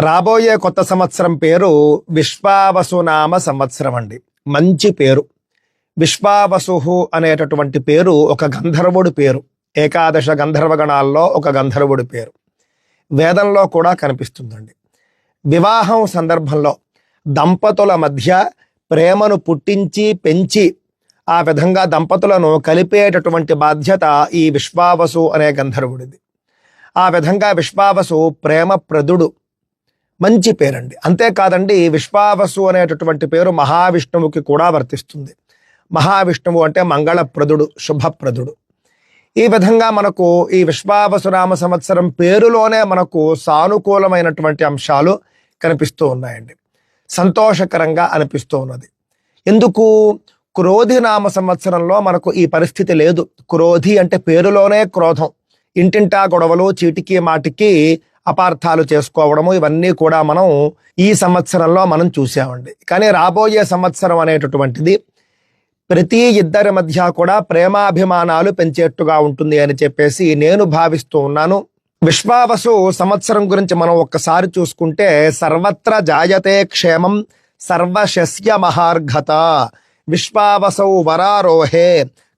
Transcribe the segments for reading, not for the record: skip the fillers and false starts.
రాబోయే కొత్త సంవత్సరం పేరు విశ్వావసునామ సంవత్సరం అండి. మంచి పేరు. విశ్వావసు అనేటటువంటి పేరు ఒక గంధర్వుడి పేరు. ఏకాదశ గంధర్వ గణాల్లో ఒక గంధర్వుడి పేరు. వేదంలో కూడా కనిపిస్తుందండి. వివాహం సందర్భంలో దంపతుల మధ్య ప్రేమను పుట్టించి పెంచి ఆ విధంగా దంపతులను కలిపేటటువంటి బాధ్యత ఈ విశ్వావసు అనే గంధర్వుడిది. ఆ విధంగా విశ్వావసు ప్రేమప్రదుడు. మంచి పేరండి. అంతేకాదండి, విశ్వావసు అనేటటువంటి పేరు మహావిష్ణువుకి కూడా వర్తిస్తుంది. మహావిష్ణువు అంటే మంగళప్రదుడు, శుభప్రదుడు. ఈ విధంగా మనకు ఈ విశ్వావసునామ సంవత్సరం పేరులోనే మనకు సానుకూలమైనటువంటి అంశాలు కనిపిస్తూ ఉన్నాయండి. సంతోషకరంగా అనిపిస్తూ ఉన్నది. ఎందుకు? క్రోధి నామ సంవత్సరంలో మనకు ఈ పరిస్థితి లేదు. క్రోధి అంటే పేరులోనే క్రోధం. ఇంటింటా గొడవలు, చీటికి మాటికి అపార్థాలు చేసుకోవడము, ఇవన్నీ కూడా మనం ఈ సంవత్సరంలో మనం చూసామండి. కానీ రాబోయే సంవత్సరం అనేటటువంటిది ప్రతి ఇద్దరి మధ్య కూడా ప్రేమాభిమానాలు పెంచేట్టుగా ఉంటుంది అని చెప్పేసి నేను భావిస్తూ ఉన్నాను. విశ్వావసు సంవత్సరం గురించి మనం ఒక్కసారి చూసుకుంటే, సర్వత్ర జాయతే క్షేమం సర్వశస్య మహార్ఘత, విశ్వావసౌ వరారోహే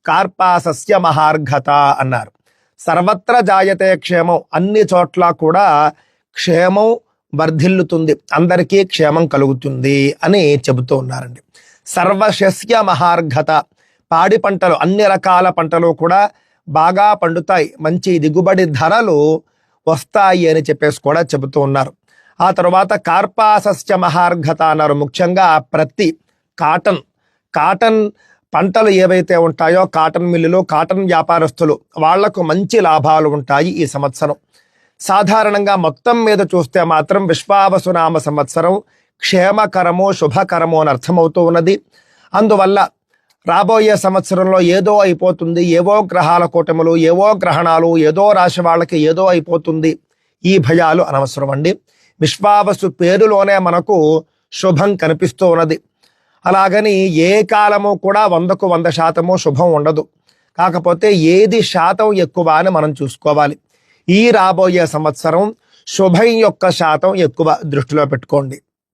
కార్పాసస్య మహార్ఘత అన్నారు. సర్వత్ర జాయతే క్షేమం, అన్ని చోట్ల కూడా క్షేమం వర్ధిల్లుతుంది, అందరికీ క్షేమం కలుగుతుంది అని చెబుతూ ఉన్నారండి. సర్వశస్య మహార్ఘత, పాడి పంటలు, అన్ని రకాల పంటలు కూడా బాగా పండుతాయి, మంచి దిగుబడి ధరలు వస్తాయి అని చెప్పేసి కూడా చెబుతూ ఉన్నారు. ఆ తర్వాత కార్పాసస్య మహార్ఘత అన్నారు. ముఖ్యంగా ప్రతి కాటన్ పంటలు ఏవైతే ఉంటాయో, కాటన్ మిల్లులు, కాటన్ వ్యాపారస్తులు, వాళ్లకు మంచి లాభాలు ఉంటాయి ఈ సంవత్సరం. సాధారణంగా మొత్తం మీద చూస్తే మాత్రం విశ్వావసునామ సంవత్సరం క్షేమకరము, శుభకరము అని అర్థమవుతూ ఉన్నది. అందువల్ల రాబోయే సంవత్సరంలో ఏదో అయిపోతుంది, ఏవో గ్రహాల కూటములు, ఏవో గ్రహణాలు, ఏదో రాశి వాళ్ళకి ఏదో అయిపోతుంది, ఈ భయాలు అనవసరం అండి. విశ్వావసు పేరులోనే మనకు శుభం కనిపిస్తూ ఉన్నది. అలాగని ఏ కాలము కూడా 100కు 100% శుభం ఉండదు. కాకపోతే ఏది శాతం ఎక్కువ అని మనం చూసుకోవాలి. ఈ రాబోయే సంవత్సరం శుభం యొక్క శాతం ఎక్కువ దృష్టిలో పెట్టుకోండి.